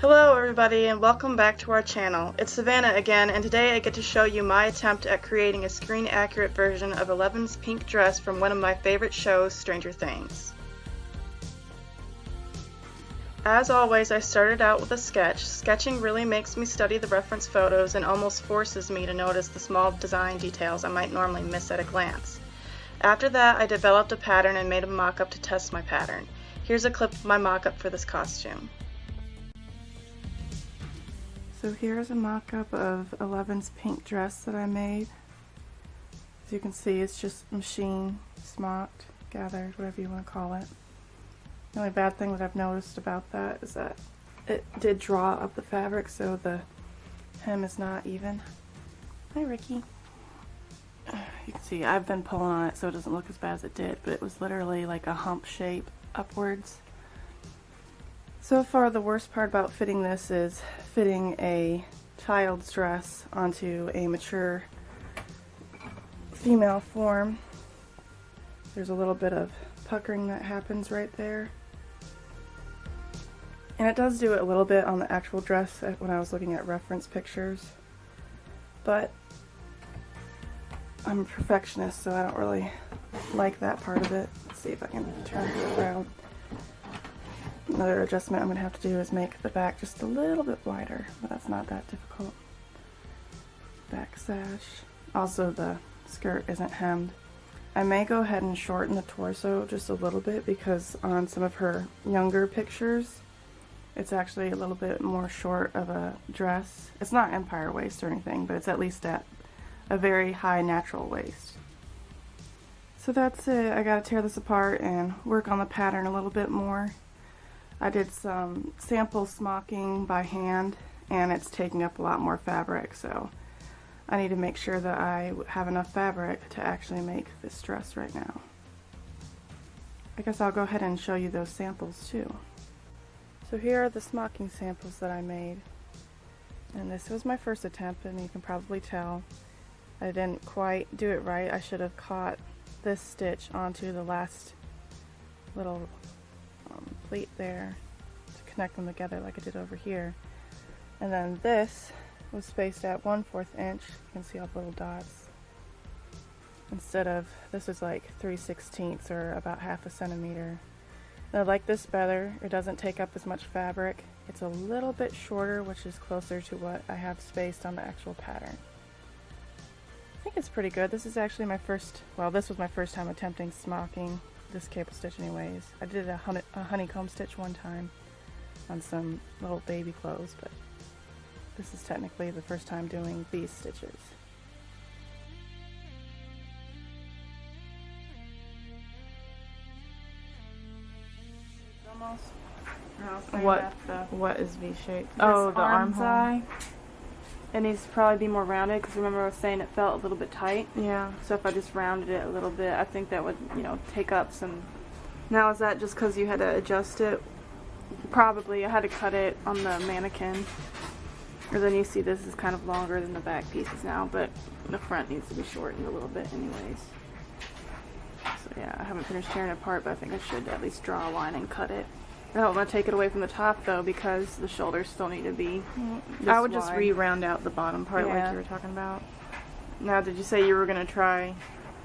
Hello everybody and welcome back to our channel. It's Savannah again, and today I get to show you my attempt at creating a screen accurate version of Eleven's pink dress from one of my favorite shows, Stranger Things. As always, I started out with a sketch. Sketching really makes me study the reference photos and almost forces me to notice the small design details I might normally miss at a glance. After that, I developed a pattern and made a mock-up to test my pattern. Here's a clip of my mock-up for this costume. So here's a mock-up of Eleven's pink dress that I made. As you can see, it's just machine, smocked, gathered, whatever you want to call it. The only bad thing that I've noticed about that is that it did draw up the fabric, so the hem is not even. Hi, Ricky. You can see I've been pulling on it so it doesn't look as bad as it did, but it was literally like a hump shape upwards. So far, the worst part about fitting this is fitting a child's dress onto a mature female form. There's a little bit of puckering that happens right there. And it does do it a little bit on the actual dress when I was looking at reference pictures. But I'm a perfectionist, so I don't really like that part of it. Let's see if I can turn it around. Another adjustment I'm going to have to do is make the back just a little bit wider, but that's not that difficult. Back sash. Also, the skirt isn't hemmed. I may go ahead and shorten the torso just a little bit because on some of her younger pictures, it's actually a little bit more short of a dress. It's not empire waist or anything, but it's at least at a very high natural waist. So that's it. I got to tear this apart and work on the pattern a little bit more. I did some sample smocking by hand, and it's taking up a lot more fabric, so I need to make sure that I have enough fabric to actually make this dress right now. I guess I'll go ahead and show you those samples too. So here are the smocking samples that I made, and this was my first attempt, and you can probably tell I didn't quite do it right. I should have caught this stitch onto the last little pleat there to connect them together like I did over here, and then this was spaced at 1/4 inch. You can see all the little dots. Instead of, this was like 3/16 or about 1/2 centimeter. And I like this better. It doesn't take up as much fabric. It's a little bit shorter, which is closer to what I have spaced on the actual pattern. I think it's pretty good. This is actually my first, well, this was my first time attempting smocking this cable stitch anyways. I did a honeycomb stitch one time on some little baby clothes, but this is technically the first time doing these stitches. Almost. What is V-shaped? Oh, the armhole. It needs to probably be more rounded because remember I was saying it felt a little bit tight. Yeah. So if I just rounded it a little bit, I think that would, take up some. Now is that just because you had to adjust it? Probably. I had to cut it on the mannequin. Or then you see this is kind of longer than the back pieces now, but the front needs to be shortened a little bit anyways. So yeah, I haven't finished tearing it apart, but I think I should at least draw a line and cut it. I don't want to take it away from the top though because the shoulders still need to be I would just re-round out the bottom part like you were talking about. Now, did you say you were going to try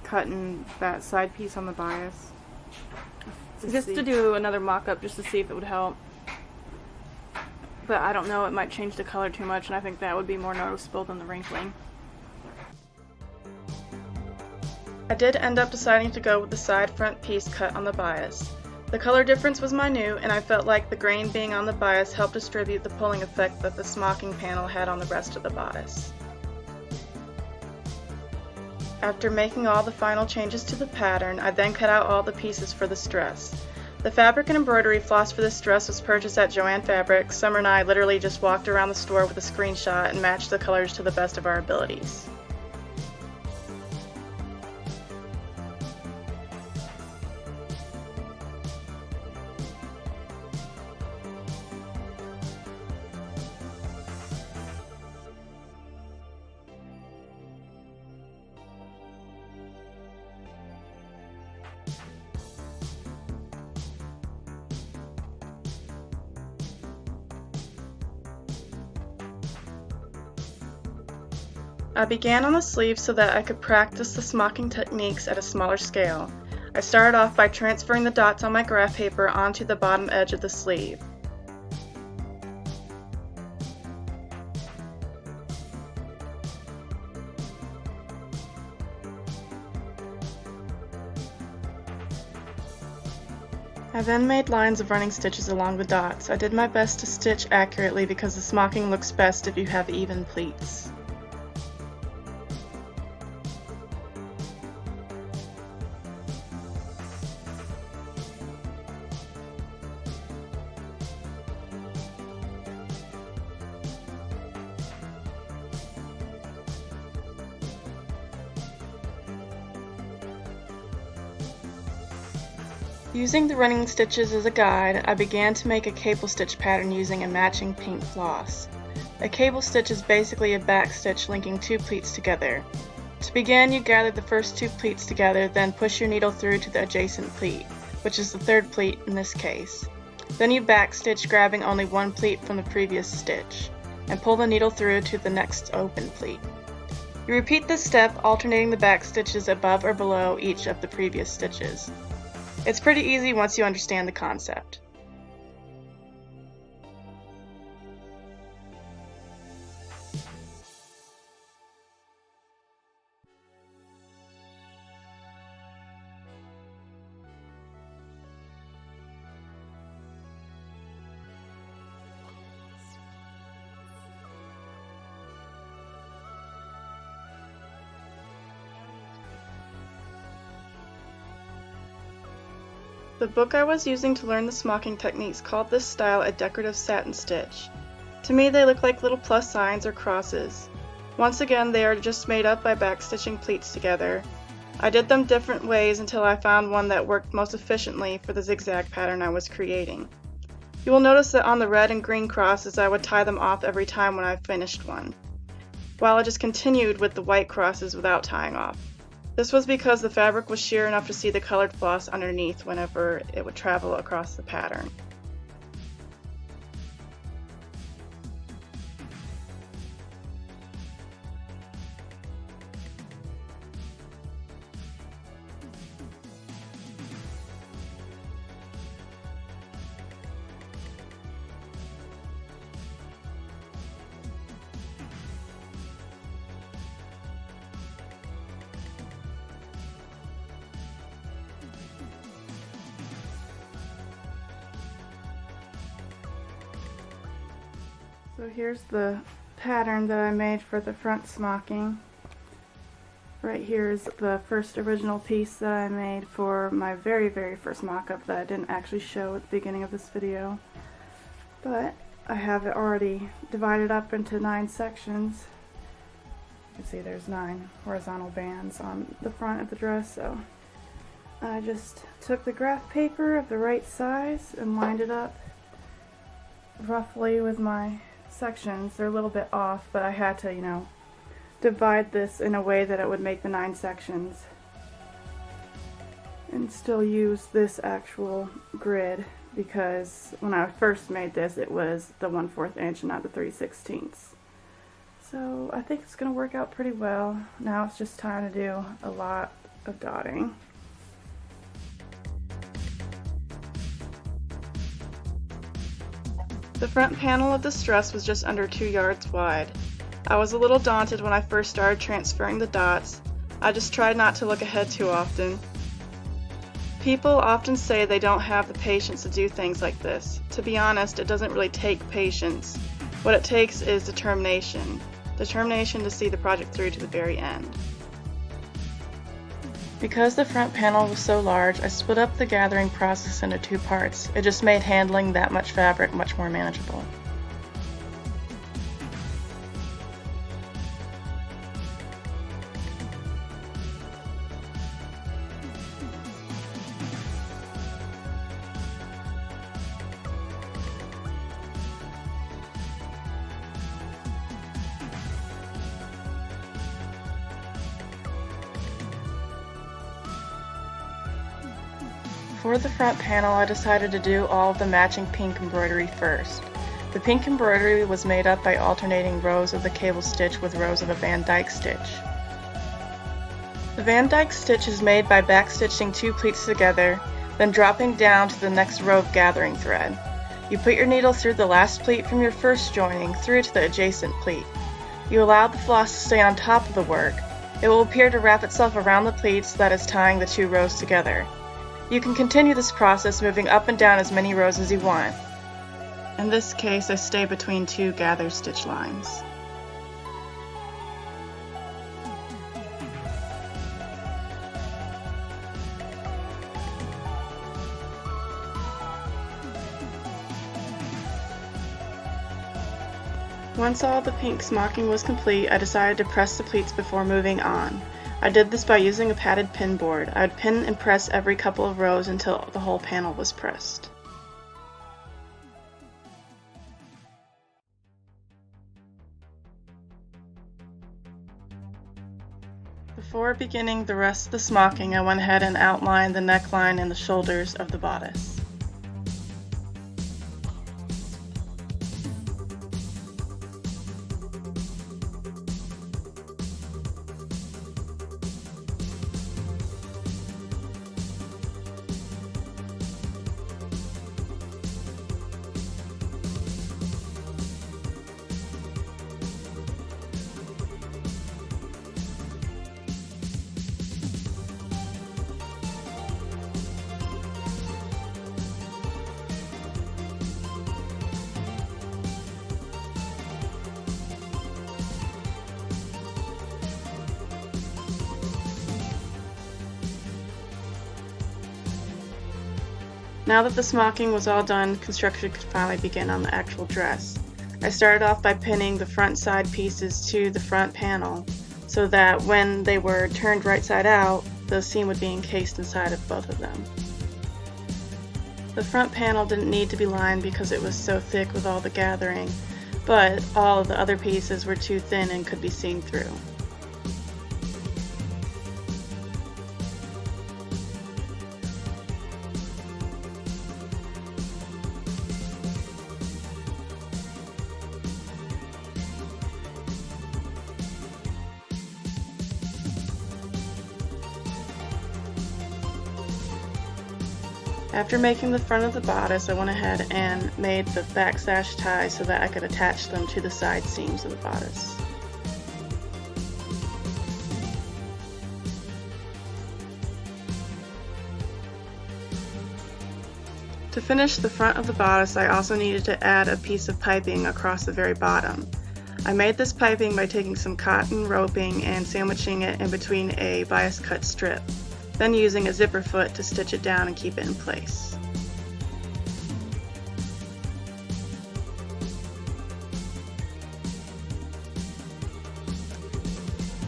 cutting that side piece on the bias? Just to do another mock-up just to see if it would help. But I don't know, it might change the color too much and I think that would be more noticeable than the wrinkling. I did end up deciding to go with the side front piece cut on the bias. The color difference was minute, and I felt like the grain being on the bias helped distribute the pulling effect that the smocking panel had on the rest of the bodice. After making all the final changes to the pattern, I then cut out all the pieces for this dress. The fabric and embroidery floss for this dress was purchased at JoAnn Fabrics. Summer and I literally just walked around the store with a screenshot and matched the colors to the best of our abilities. I began on the sleeve so that I could practice the smocking techniques at a smaller scale. I started off by transferring the dots on my graph paper onto the bottom edge of the sleeve. I then made lines of running stitches along the dots. I did my best to stitch accurately because the smocking looks best if you have even pleats. Using the running stitches as a guide, I began to make a cable stitch pattern using a matching pink floss. A cable stitch is basically a back stitch linking two pleats together. To begin, you gather the first two pleats together, then push your needle through to the adjacent pleat, which is the third pleat in this case. Then you back stitch, grabbing only one pleat from the previous stitch, and pull the needle through to the next open pleat. You repeat this step, alternating the back stitches above or below each of the previous stitches. It's pretty easy once you understand the concept. The book I was using to learn the smocking techniques called this style a decorative satin stitch. To me, they look like little plus signs or crosses. Once again, they are just made up by backstitching pleats together. I did them different ways until I found one that worked most efficiently for the zigzag pattern I was creating. You will notice that on the red and green crosses, I would tie them off every time when I finished one, while I just continued with the white crosses without tying off. This was because the fabric was sheer enough to see the colored floss underneath whenever it would travel across the pattern. So here's the pattern that I made for the front smocking. Right here is the first original piece that I made for my very first mock-up that I didn't actually show at the beginning of this video. But I have it already divided up into 9 sections. You can see there's 9 horizontal bands on the front of the dress, so I just took the graph paper of the right size and lined it up roughly with my sections. They're a little bit off, but I had to, divide this in a way that it would make the 9 sections and still use this actual grid, because when I first made this it was the 1/4 inch and not the 3/16. So I think it's going to work out pretty well. Now it's just time to do a lot of dotting. The front panel of this dress was just under 2 yards wide. I was a little daunted when I first started transferring the dots. I just tried not to look ahead too often. People often say they don't have the patience to do things like this. To be honest, it doesn't really take patience. What it takes is determination. Determination to see the project through to the very end. Because the front panel was so large, I split up the gathering process into 2 parts. It just made handling that much fabric much more manageable. For the front panel, I decided to do all of the matching pink embroidery first. The pink embroidery was made up by alternating rows of the cable stitch with rows of a Van Dyke stitch. The Van Dyke stitch is made by backstitching 2 pleats together, then dropping down to the next row of gathering thread. You put your needle through the last pleat from your first joining through to the adjacent pleat. You allow the floss to stay on top of the work. It will appear to wrap itself around the pleats that is tying the 2 rows together. You can continue this process moving up and down as many rows as you want. In this case, I stay between 2 gather stitch lines. Once all the pink smocking was complete, I decided to press the pleats before moving on. I did this by using a padded pin board. I would pin and press every couple of rows until the whole panel was pressed. Before beginning the rest of the smocking, I went ahead and outlined the neckline and the shoulders of the bodice. Now that the smocking was all done, construction could finally begin on the actual dress. I started off by pinning the front side pieces to the front panel so that when they were turned right side out, the seam would be encased inside of both of them. The front panel didn't need to be lined because it was so thick with all the gathering, but all of the other pieces were too thin and could be seen through. After making the front of the bodice, I went ahead and made the back sash ties so that I could attach them to the side seams of the bodice. To finish the front of the bodice, I also needed to add a piece of piping across the very bottom. I made this piping by taking some cotton roping and sandwiching it in between a bias cut strip, then using a zipper foot to stitch it down and keep it in place.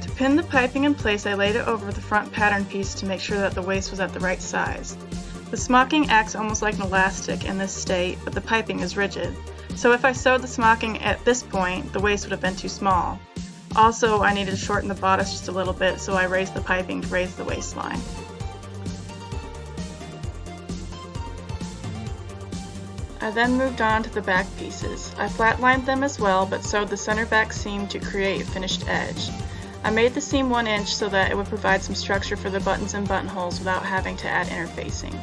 To pin the piping in place, I laid it over the front pattern piece to make sure that the waist was at the right size. The smocking acts almost like an elastic in this state, but the piping is rigid. So if I sewed the smocking at this point, the waist would have been too small. Also, I needed to shorten the bodice just a little bit, so I raised the piping to raise the waistline. I then moved on to the back pieces. I flatlined them as well, but sewed the center back seam to create a finished edge. I made the seam 1 inch so that it would provide some structure for the buttons and buttonholes without having to add interfacing.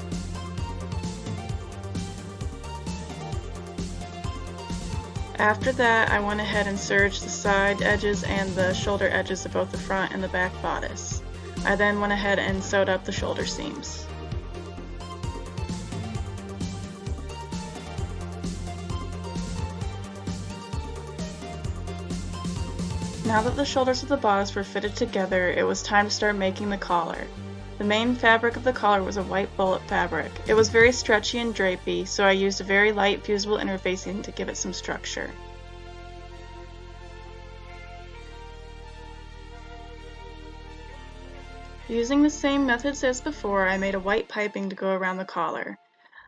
After that, I went ahead and serged the side edges and the shoulder edges of both the front and the back bodice. I then went ahead and sewed up the shoulder seams. Now that the shoulders of the bodice were fitted together, it was time to start making the collar. The main fabric of the collar was a white bullet fabric. It was very stretchy and drapey, so I used a very light fusible interfacing to give it some structure. Using the same methods as before, I made a white piping to go around the collar.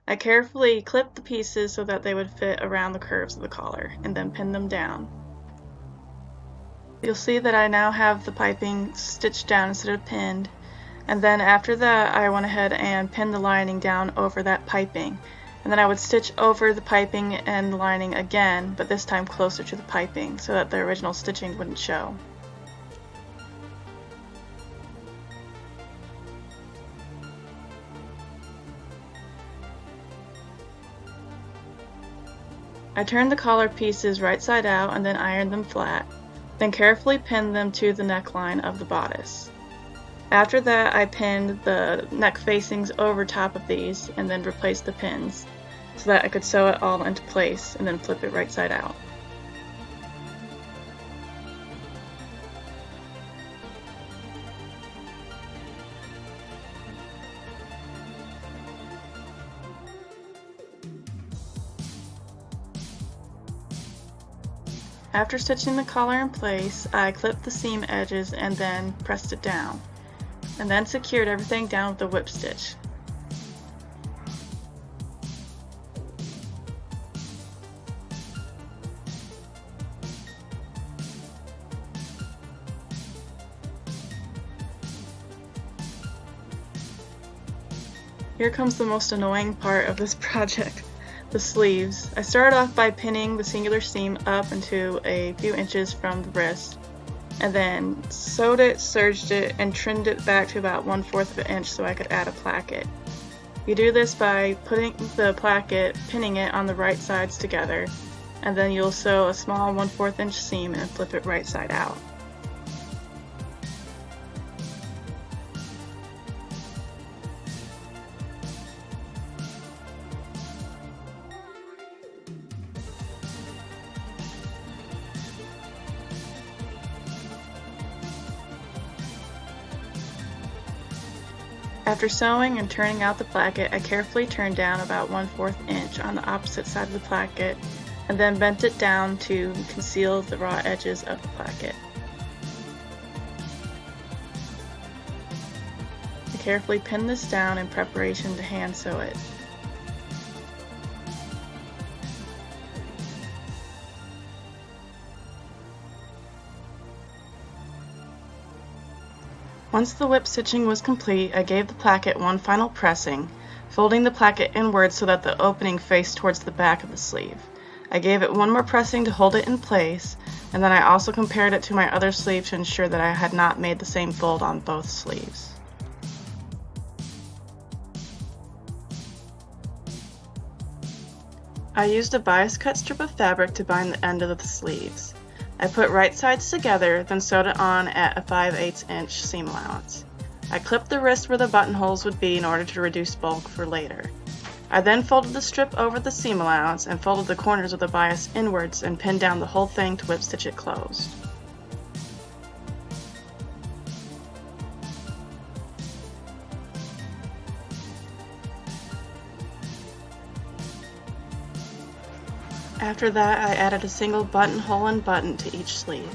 I carefully clipped the pieces so that they would fit around the curves of the collar, and then pinned them down. You'll see that I now have the piping stitched down instead of pinned, and then after that I went ahead and pinned the lining down over that piping. And then I would stitch over the piping and lining again, but this time closer to the piping so that the original stitching wouldn't show. I turned the collar pieces right side out and then ironed them flat, then carefully pinned them to the neckline of the bodice. After that, I pinned the neck facings over top of these and then replaced the pins so that I could sew it all into place and then flip it right side out. After stitching the collar in place, I clipped the seam edges and then pressed it down, and then secured everything down with a whip stitch. Here comes the most annoying part of this project. The sleeves. I started off by pinning the singular seam up into a few inches from the wrist, and then sewed it, serged it, and trimmed it back to about 1/4 of an inch so I could add a placket. You do this by putting the placket, pinning it on the right sides together, and then you'll sew a small 1/4 inch seam and flip it right side out. After sewing and turning out the placket, I carefully turned down about 1/4 inch on the opposite side of the placket and then bent it down to conceal the raw edges of the placket. I carefully pinned this down in preparation to hand sew it. Once the whip stitching was complete, I gave the placket one final pressing, folding the placket inward so that the opening faced towards the back of the sleeve. I gave it one more pressing to hold it in place, and then I also compared it to my other sleeve to ensure that I had not made the same fold on both sleeves. I used a bias cut strip of fabric to bind the end of the sleeves. I put right sides together, then sewed it on at a 5/8 inch seam allowance. I clipped the wrist where the buttonholes would be in order to reduce bulk for later. I then folded the strip over the seam allowance and folded the corners of the bias inwards and pinned down the whole thing to whip stitch it closed. After that, I added a single buttonhole and button to each sleeve.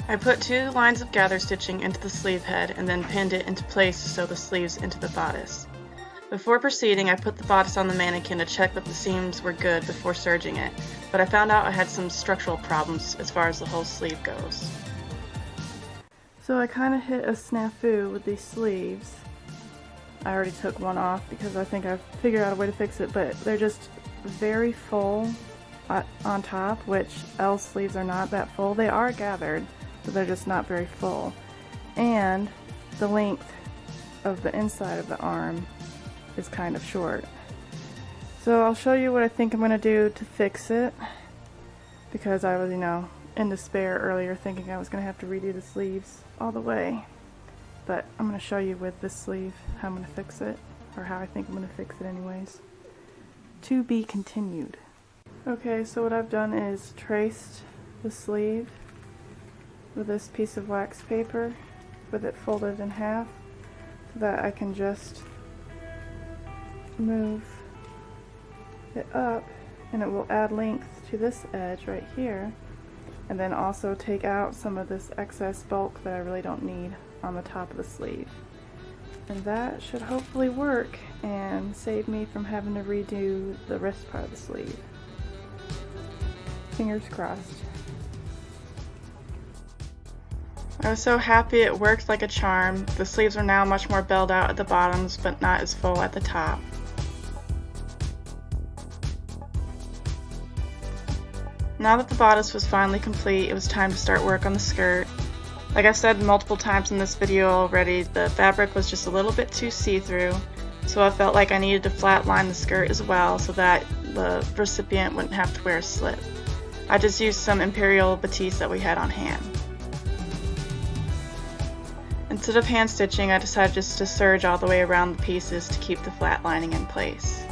I put 2 lines of gather stitching into the sleeve head and then pinned it into place to sew the sleeves into the bodice. Before proceeding, I put the bodice on the mannequin to check that the seams were good before serging it, but I found out I had some structural problems as far as the whole sleeve goes. So I kind of hit a snafu with these sleeves. I already took one off because I think I've figured out a way to fix it, but they're just very full on top, which L sleeves are not that full. They are gathered, but they're just not very full. And the length of the inside of the arm is kind of short. So I'll show you what I think I'm going to do to fix it, because I was, in despair earlier thinking I was going to have to redo the sleeves all the way. But I'm going to show you with this sleeve how I'm going to fix it, or how I think I'm going to fix it anyways. To be continued. Okay, so what I've done is traced the sleeve with this piece of wax paper with it folded in half so that I can just move it up and it will add length to this edge right here, and then also take out some of this excess bulk that I really don't need on the top of the sleeve. And that should hopefully work and save me from having to redo the wrist part of the sleeve. Fingers crossed. I was so happy it worked like a charm. The sleeves are now much more belled out at the bottoms, but not as full at the top. Now that the bodice was finally complete, it was time to start work on the skirt. Like I said multiple times in this video already, the fabric was just a little bit too see-through, so I felt like I needed to flatline the skirt as well so that the recipient wouldn't have to wear a slip. I just used some Imperial Bodice that we had on hand. Instead of hand stitching, I decided just to serge all the way around the pieces to keep the flat lining in place.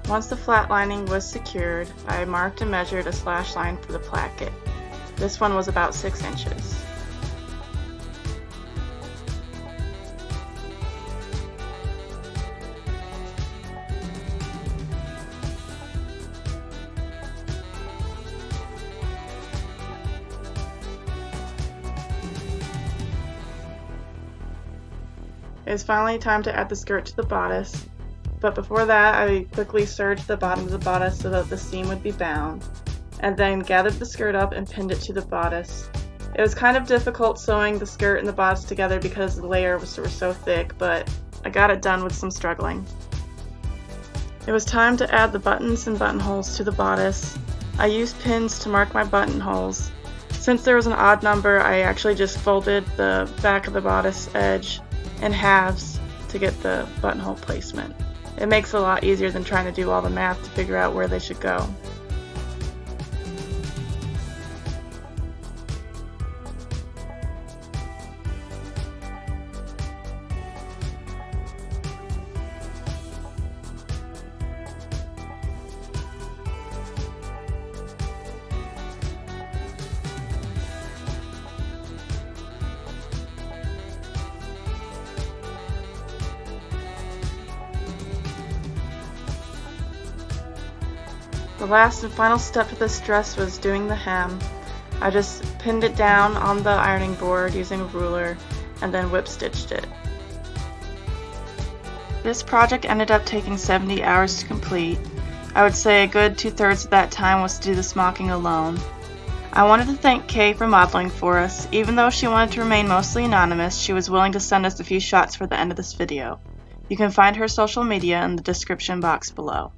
Once the flat lining was secured, I marked and measured a slash line for the placket. This one was about 6 inches. It was finally time to add the skirt to the bodice, but before that I quickly serged the bottom of the bodice so that the seam would be bound, and then gathered the skirt up and pinned it to the bodice. It was kind of difficult sewing the skirt and the bodice together because the layers were so thick, but I got it done with some struggling. It was time to add the buttons and buttonholes to the bodice. I used pins to mark my buttonholes. Since there was an odd number, I actually just folded the back of the bodice edge in halves to get the buttonhole placement. It makes it a lot easier than trying to do all the math to figure out where they should go. The last and final step of this dress was doing the hem. I just pinned it down on the ironing board using a ruler and then whip stitched it. This project ended up taking 70 hours to complete. I would say a good 2/3 of that time was to do the smocking alone. I wanted to thank Kay for modeling for us. Even though she wanted to remain mostly anonymous, she was willing to send us a few shots for the end of this video. You can find her social media in the description box below.